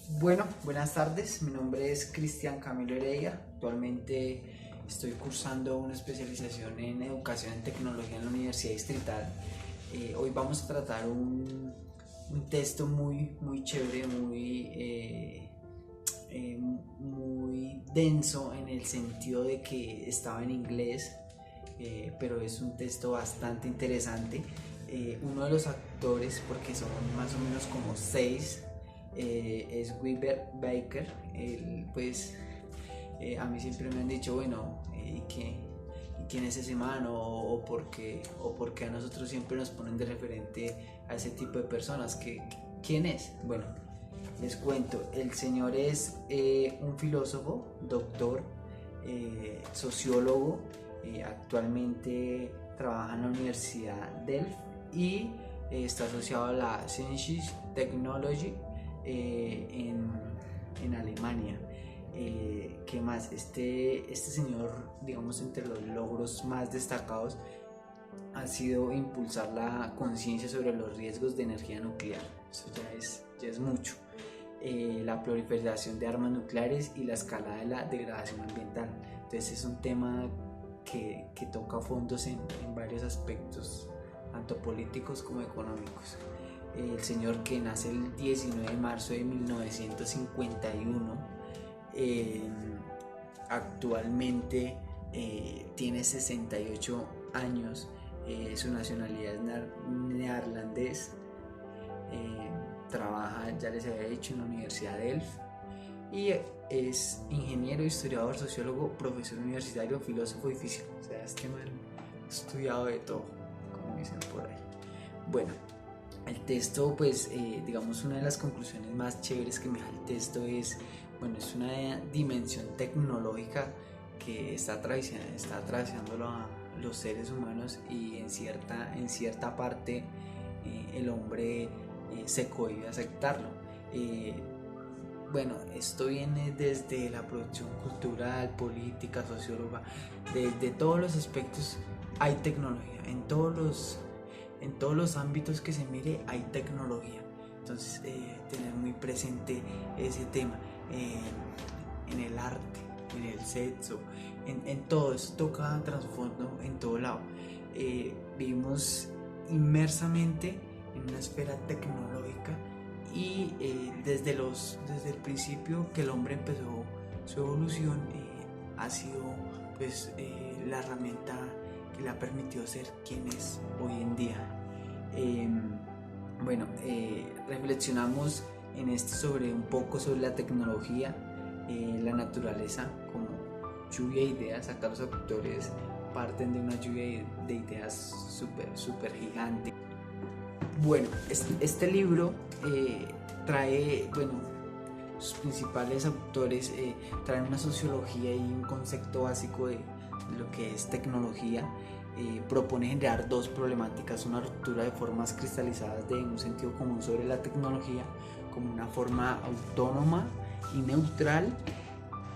Bueno, buenas tardes. Mi nombre es Cristian Camilo Heredia. Actualmente estoy cursando una especialización en educación en tecnología en la Universidad Distrital. Hoy vamos a tratar un texto muy chévere, muy denso en el sentido de que estaba en inglés, pero es un texto bastante interesante. Uno de los actores, porque son más o menos como seis, es Weaver Baker. Él, pues, a mí siempre me han dicho, bueno, ¿y quién es ese man? O por qué a nosotros siempre nos ponen de referente a ese tipo de personas. ¿Quién es? Bueno, les cuento. El señor es un filósofo, doctor, sociólogo. Actualmente trabaja en la Universidad Delft y está asociado a la Sciences Technology en Alemania. ¿Qué más? Este señor, digamos, entre los logros más destacados ha sido impulsar la conciencia sobre los riesgos de energía nuclear. Eso ya es mucho. La proliferación de armas nucleares y la escalada de la degradación ambiental. Entonces es un tema que toca fondos en varios aspectos, tanto políticos como económicos. El señor, que nace el 19 de marzo de 1951, actualmente tiene 68 años, su nacionalidad es neerlandés, trabaja, ya les había dicho, en la Universidad de Delft y es ingeniero, historiador, sociólogo, profesor universitario, filósofo y físico. O sea, este man ha estudiado de todo, como dicen por ahí. Bueno, el texto, pues, digamos, una de las conclusiones más chéveres que me da el texto es, bueno, es una dimensión tecnológica que está atravesando a los seres humanos, y en cierta parte el hombre se cohíbe a aceptarlo. Bueno, esto viene desde la producción cultural, política, socióloga, desde todos los aspectos hay tecnología, en todos los ámbitos que se mire hay tecnología. Entonces, tener muy presente ese tema, en el arte, en el sexo, en todo, esto toca trasfondo en todo lado. Vivimos inmersamente en una esfera tecnológica y desde el principio que el hombre empezó su evolución, ha sido, pues, la herramienta que le ha permitido ser quien es hoy en día. Bueno, reflexionamos en esto un poco sobre la tecnología, la naturaleza como lluvia de ideas. Acá los autores parten de una lluvia de ideas súper gigante. Bueno, este libro trae, bueno, sus principales autores traen una sociología y un concepto básico de lo que es tecnología. Propone generar dos problemáticas: una ruptura de formas cristalizadas de un sentido común sobre la tecnología como una forma autónoma y neutral,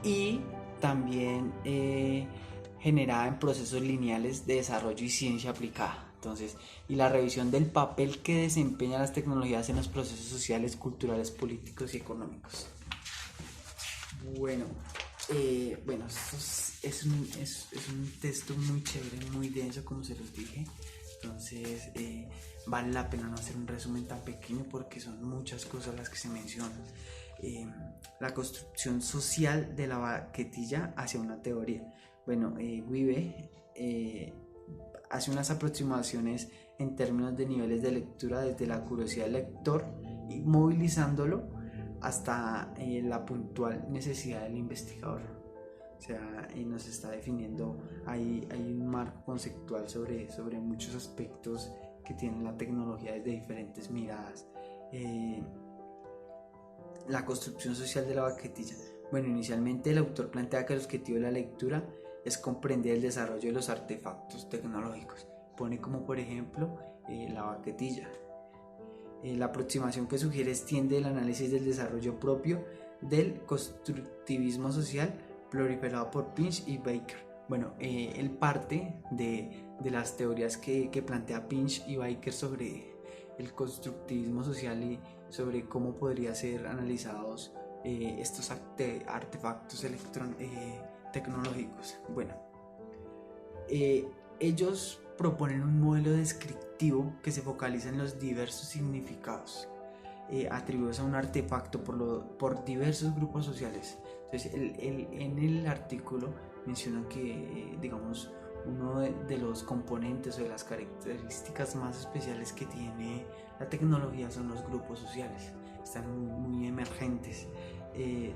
y también generada en procesos lineales de desarrollo y ciencia aplicada. Entonces, y la revisión del papel que desempeñan las tecnologías en los procesos sociales, culturales, políticos y económicos. Bueno, esto es un texto muy chévere, muy denso, como se los dije. Entonces, vale la pena no hacer un resumen tan pequeño porque son muchas cosas las que se mencionan. La construcción social de la baquetilla hacia una teoría. Bueno, Wiebe hace unas aproximaciones en términos de niveles de lectura, desde la curiosidad del lector y movilizándolo hasta la puntual necesidad del investigador. O sea, nos está definiendo, hay un marco conceptual sobre muchos aspectos que tiene la tecnología desde diferentes miradas. La construcción social de la baquetilla. Bueno, inicialmente el autor plantea que el objetivo de la lectura es comprender el desarrollo de los artefactos tecnológicos. Pone como, por ejemplo, la baquetilla. La aproximación que sugiere extiende el análisis del desarrollo propio del constructivismo social proliferado por Pinch y Baker. Bueno, él parte de las teorías que plantea Pinch y Baker sobre el constructivismo social sobre cómo podrían ser analizados estos artefactos tecnológicos. Bueno, ellos proponen un modelo descriptivo que se focaliza en los diversos significados atribuidos a un artefacto por diversos grupos sociales. Entonces, en el artículo menciona que, digamos, uno de los componentes o de las características más especiales que tiene la tecnología son los grupos sociales. Están muy emergentes,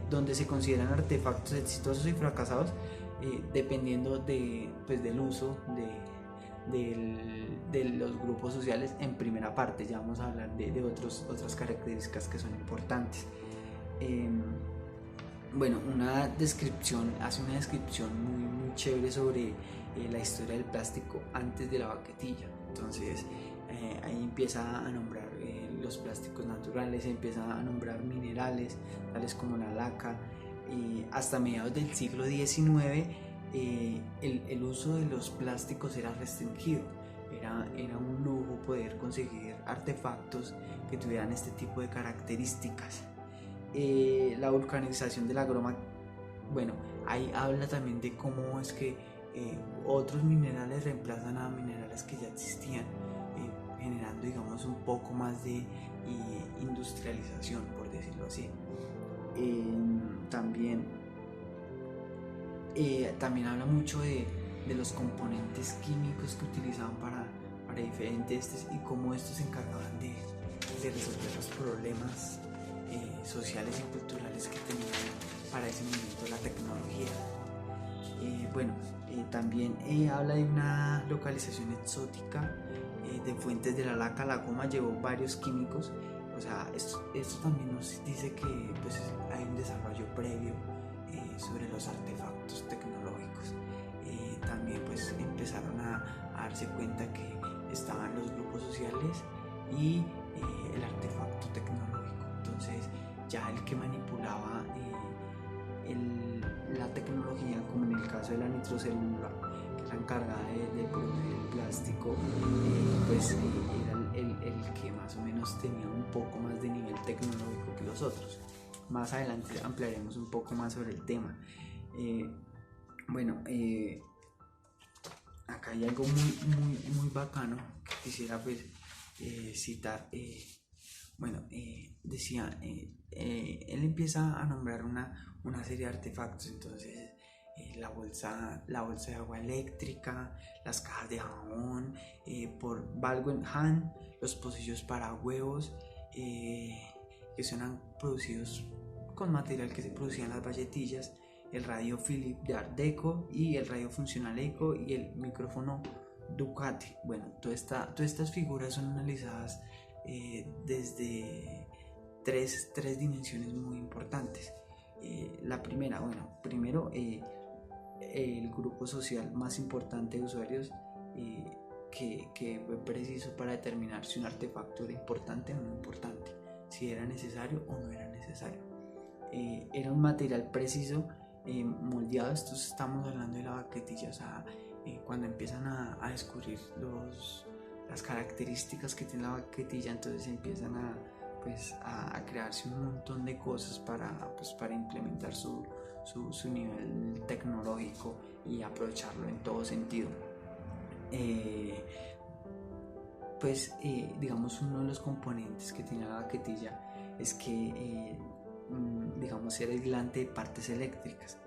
donde se consideran artefactos exitosos y fracasados dependiendo del uso de los grupos sociales en primera parte. Ya vamos a hablar de otras características que son importantes. Bueno, hace una descripción muy chévere sobre la historia del plástico antes de la baquetilla. Entonces ahí empieza a nombrar los plásticos naturales, empieza a nombrar minerales tales como la laca. Hasta mediados del siglo XIX el uso de los plásticos era restringido. Era un lujo poder conseguir artefactos que tuvieran este tipo de características. La vulcanización de la groma, bueno, ahí habla también de cómo es que otros minerales reemplazan a minerales que ya existían, generando, digamos, un poco más de industrialización, por decirlo así. También habla mucho de los componentes químicos que utilizaban para diferentes y cómo estos se encargaban de resolver los problemas sociales y culturales que tenían para ese momento la tecnología. También habla de una localización exótica de fuentes de la laca. La goma llevó varios químicos. O sea, esto también nos dice que pues, hay un desarrollo previo sobre los artefactos tecnológicos. También pues empezaron a darse cuenta que estaban los grupos sociales y el artefacto tecnológico. Entonces ya el que manipulaba la tecnología, como en el caso de la nitrocélula, que es la encargada de producir el plástico, era el que más o menos tenía un poco más de nivel tecnológico que los otros. Más adelante ampliaremos un poco más sobre el tema. Acá hay algo muy bacano que quisiera pues citar. Decía, él empieza a nombrar una serie de artefactos. Entonces la bolsa de agua eléctrica, las cajas de jabón por Baldwin Han, los pocillos para huevos que son producidos con material que se producía en las valletillas, el radio Philips de Art Deco y el radio funcional Eco y el micrófono Ducati. Bueno, todas estas figuras son analizadas desde tres dimensiones muy importantes. La primera, primero el grupo social más importante de usuarios que fue preciso para determinar si un artefacto era importante o no importante, si era necesario o no era necesario. Era un material preciso moldeado. Esto estamos hablando de la baquetilla. O sea, cuando empiezan a descubrir las características que tiene la baquetilla, entonces empiezan a crearse un montón de cosas para implementar su nivel tecnológico y aprovecharlo en todo sentido. Digamos, uno de los componentes que tiene la baquetilla es que digamos, era aislante de partes eléctricas.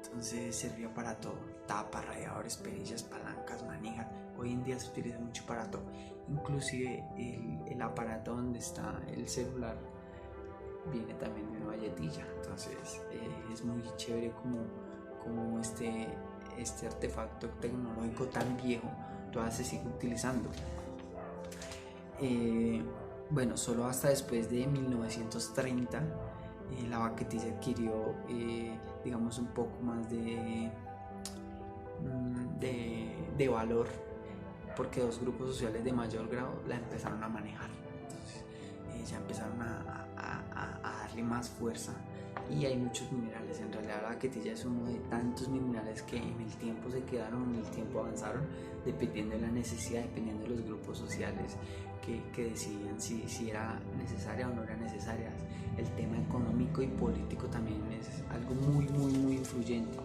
Entonces servía para todo: tapas, radiadores, perillas, palancas, manijas. Hoy en día se utiliza mucho para todo. Inclusive el aparato donde está el celular viene también de una valletilla. Entonces es muy chévere como este artefacto tecnológico tan viejo todavía se sigue utilizando. Solo hasta después de 1930 la baquetilla adquirió digamos un poco más de valor, porque dos grupos sociales de mayor grado la empezaron a manejar. Entonces ya empezaron a darle más fuerza y hay muchos minerales. En realidad la baquetilla es uno de tantos minerales que en el tiempo se quedaron, en el tiempo avanzaron, dependiendo de la necesidad, dependiendo de los grupos sociales que decidían si era necesaria o no era necesaria. El tema económico y político también es algo muy influyente.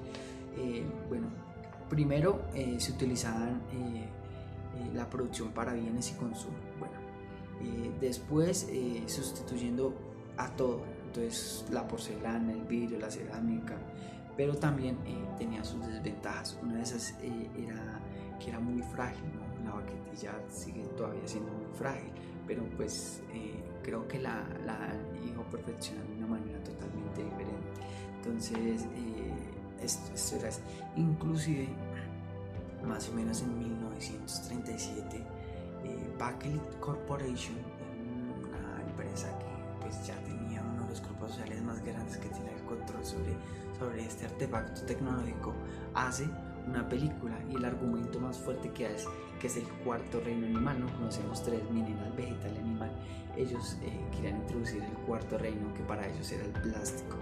Bueno, primero se utilizaban la producción para bienes y consumo. Bueno, después sustituyendo a todo, entonces la porcelana, el vidrio, la cerámica, pero también tenía sus desventajas. Una de esas era que era muy frágil, ¿no? La baquetilla sigue todavía siendo muy frágil, pero pues creo que la han ido perfeccionando de una manera totalmente diferente. Entonces esto era inclusive más o menos en 1937 Bakelit Corporation, una empresa que pues ya tenía uno de los grupos sociales más grandes que tiene el control sobre este artefacto tecnológico, hace una película, y el argumento más fuerte que es el cuarto reino animal, ¿no? Conocemos tres: mineral, vegetal y animal. Ellos querían introducir el cuarto reino, que para ellos era el plástico.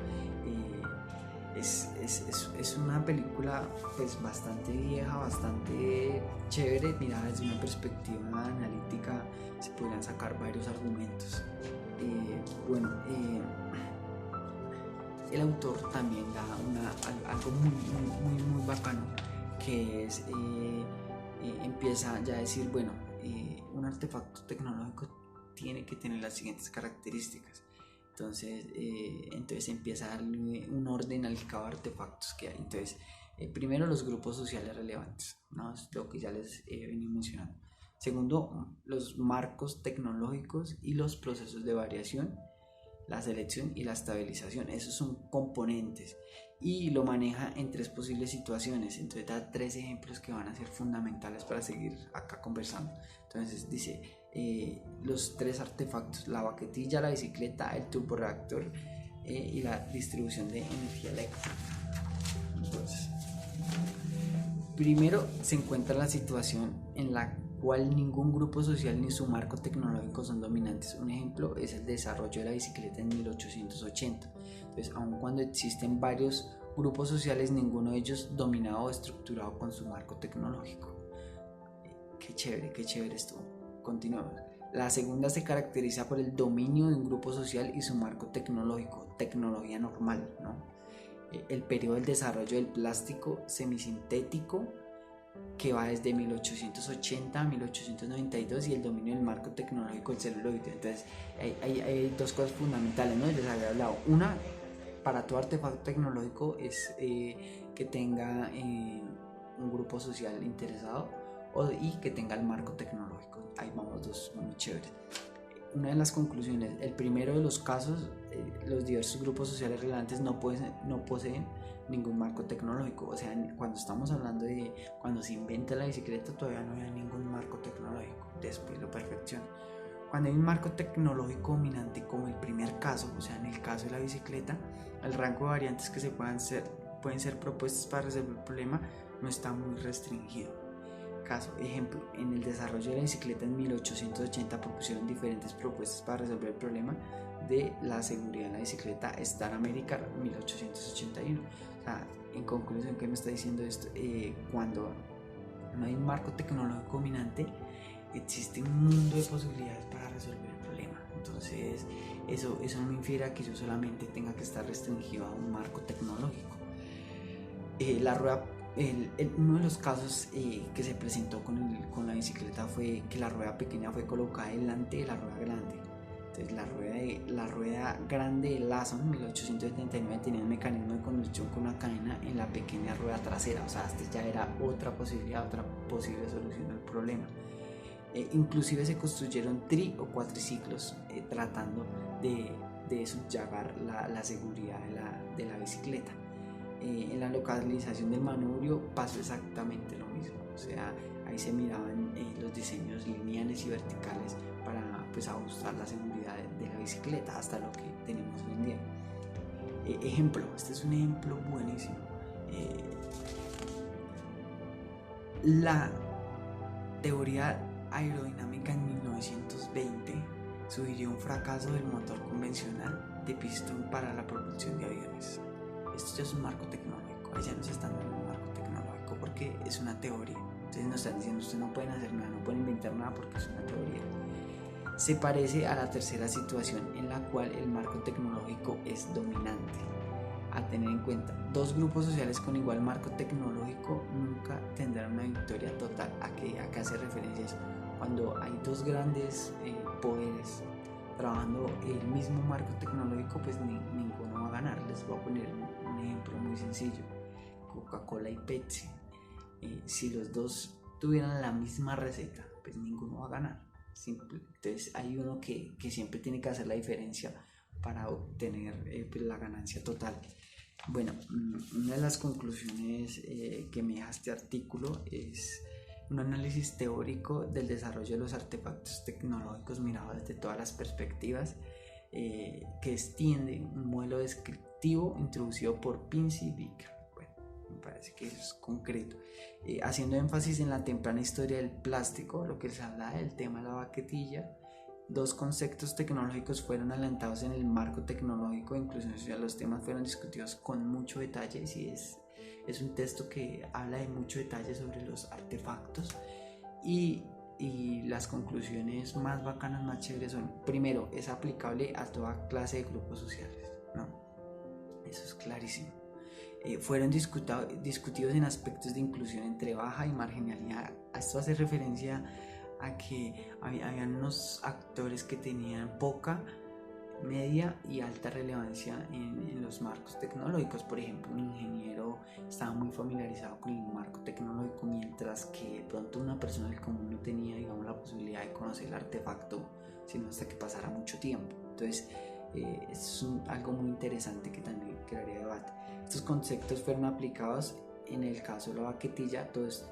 Es una película pues bastante vieja, bastante chévere. Mirada desde una perspectiva analítica se podrían sacar varios argumentos. El autor también da algo muy bacano, que es empieza ya a decir, bueno, un artefacto tecnológico tiene que tener las siguientes características. Entonces empieza a darle un orden al cada artefactos que hay. Entonces, primero, los grupos sociales relevantes, ¿no? Es lo que ya les he venido mencionando. Segundo, los marcos tecnológicos y los procesos de variación, la selección y la estabilización. Esos son componentes y lo maneja en tres posibles situaciones. Entonces da tres ejemplos que van a ser fundamentales para seguir acá conversando. Entonces dice los tres artefactos: la baquetilla, la bicicleta, el turborreactor y la distribución de energía eléctrica. Entonces, primero se encuentra la situación en la cual ningún grupo social ni su marco tecnológico son dominantes. Un ejemplo es el desarrollo de la bicicleta en 1880. Entonces, aun cuando existen varios grupos sociales, ninguno de ellos dominado o estructurado con su marco tecnológico. Qué chévere esto. Continuamos. La segunda se caracteriza por el dominio de un grupo social y su marco tecnológico, tecnología normal, ¿no? El periodo del desarrollo del plástico semisintético, que va desde 1880 a 1892, y el dominio del marco tecnológico del celuloide. Entonces hay dos cosas fundamentales, ¿no? Les había hablado. Una, para todo artefacto tecnológico es que tenga un grupo social interesado y que tenga el marco tecnológico. Ahí vamos, dos muy chéveres. Una de las conclusiones: el primero de los casos, los diversos grupos sociales relevantes no poseen ningún marco tecnológico. O sea, cuando estamos hablando de cuando se inventa la bicicleta, todavía no había ningún marco tecnológico. Después lo perfecciona. Cuando hay un marco tecnológico dominante, como el primer caso, o sea, en el caso de la bicicleta, el rango de variantes que pueden ser propuestas para resolver el problema no está muy restringido. Ejemplo, en el desarrollo de la bicicleta en 1880 propusieron diferentes propuestas para resolver el problema de la seguridad en la bicicleta Star America 1881. O sea, en conclusión, ¿qué me está diciendo esto? Cuando no hay un marco tecnológico dominante, existe un mundo de posibilidades para resolver el problema. Entonces eso no me infiere a que yo solamente tenga que estar restringido a un marco tecnológico. La rueda uno de los casos que se presentó con la bicicleta fue que la rueda pequeña fue colocada delante de la rueda grande. Entonces la rueda grande de Lawson 1879 tenía un mecanismo de conducción con una cadena en la pequeña rueda trasera. O sea, esta ya era otra posible solución del problema. Inclusive se construyeron o cuatriciclos tratando de subyagar la seguridad de la bicicleta. En la localización del manubrio pasó exactamente lo mismo. O sea, ahí se miraban los diseños lineales y verticales para pues ajustar la seguridad de la bicicleta hasta lo que tenemos hoy en día. Ejemplo, este es un ejemplo buenísimo. La teoría aerodinámica en 1920 sugirió un fracaso del motor convencional de pistón para la propulsión de aviones. Esto ya es un marco tecnológico, ahí ya nos están dando un marco tecnológico porque es una teoría. Entonces nos están diciendo, ustedes no pueden hacer nada, no pueden inventar nada porque es una teoría. Se parece a la tercera situación en la cual el marco tecnológico es dominante. A tener en cuenta, dos grupos sociales con igual marco tecnológico nunca tendrán una victoria total. ¿A qué hace referencia eso? Cuando hay dos grandes poderes trabajando el mismo marco tecnológico, pues ninguno va a ganar. Les voy a poner un ejemplo muy sencillo: Coca-Cola y Pepsi. Si los dos tuvieran la misma receta, pues ninguno va a ganar. Entonces hay uno que siempre tiene que hacer la diferencia para obtener pues, la ganancia total. Bueno, una de las conclusiones que me deja este artículo es un análisis teórico del desarrollo de los artefactos tecnológicos mirado desde todas las perspectivas, que extiende un modelo descriptivo introducido por Pincy y Becker. Bueno, me parece que es concreto, haciendo énfasis en la temprana historia del plástico, lo que les habla del tema de la baquetilla. Dos conceptos tecnológicos fueron adelantados en el marco tecnológico de inclusión social. Los temas fueron discutidos con mucho detalle, y es un texto que habla de mucho detalle sobre los artefactos, y las conclusiones más bacanas, más chéveres son: primero, es aplicable a toda clase de grupos sociales, ¿no? Eso es clarísimo. Fueron discutidos en aspectos de inclusión entre baja y marginalidad. Esto hace referencia a que habían unos actores que tenían poca, media y alta relevancia en los marcos tecnológicos. Por ejemplo, un ingeniero estaba muy familiarizado con el marco tecnológico, mientras que de pronto una persona del común no tenía, digamos, la posibilidad de conocer el artefacto sino hasta que pasara mucho tiempo. Entonces es algo muy interesante que también crearía debate. Estos conceptos fueron aplicados en el caso de la baquetilla.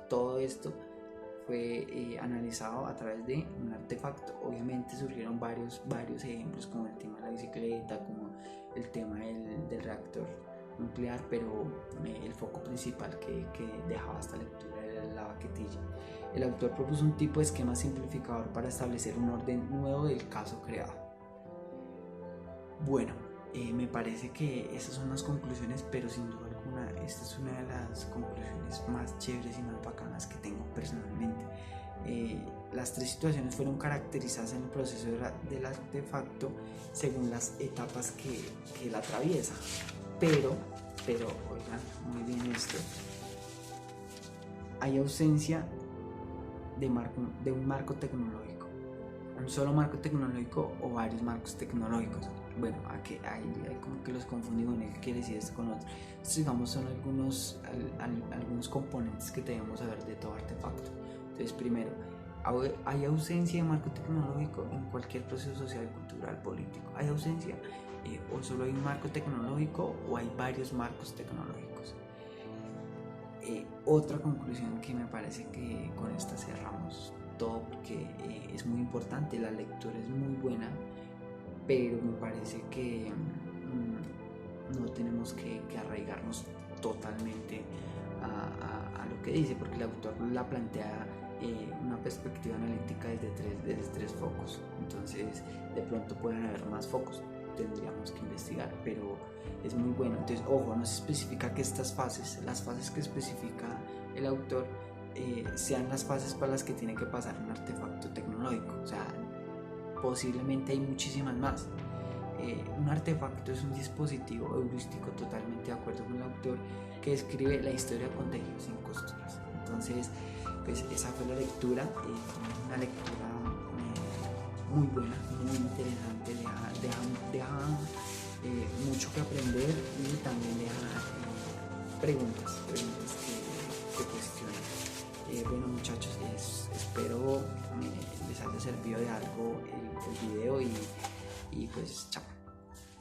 Todo esto fue analizado a través de un artefacto. Obviamente surgieron varios ejemplos, como el tema de la bicicleta, como el tema del reactor nuclear, pero el foco principal que dejaba esta lectura era la baquetilla. El autor propuso un tipo de esquema simplificador para establecer un orden nuevo del caso creado. Bueno, me parece que estas son las conclusiones, pero sin duda alguna esta es una de las conclusiones más chéveres y más bacanas que tengo personalmente. Las tres situaciones fueron caracterizadas en el proceso del artefacto según las etapas que la atraviesa, pero oigan muy bien esto: hay ausencia de un marco tecnológico, un solo marco tecnológico o varios marcos tecnológicos. Bueno, hay como que los confundimos en el que quiere decir esto con otro. Estos, digamos, son algunos componentes que debemos saber de todo artefacto. Entonces, primero, hay ausencia de marco tecnológico en cualquier proceso social, cultural, político. Hay ausencia, o solo hay un marco tecnológico o hay varios marcos tecnológicos. Otra conclusión que me parece que con esta cerramos todo, porque es muy importante, la lectura es muy buena, pero me parece que no tenemos que arraigarnos totalmente a lo que dice, porque el autor la plantea una perspectiva analítica desde tres focos. Entonces de pronto pueden haber más focos, tendríamos que investigar, pero es muy bueno. Entonces, ojo, no se especifica que las fases que especifica el autor sean las fases para las que tiene que pasar un artefacto tecnológico. O sea, posiblemente hay muchísimas más. Un artefacto es un dispositivo heurístico, totalmente de acuerdo con el autor, que describe la historia con tejidos sin costuras. Entonces, pues esa fue la lectura, una lectura muy buena, muy interesante, deja mucho que aprender, y también deja preguntas que cuestionan. Bueno, muchachos, espero les haya servido de algo el video, y pues chao.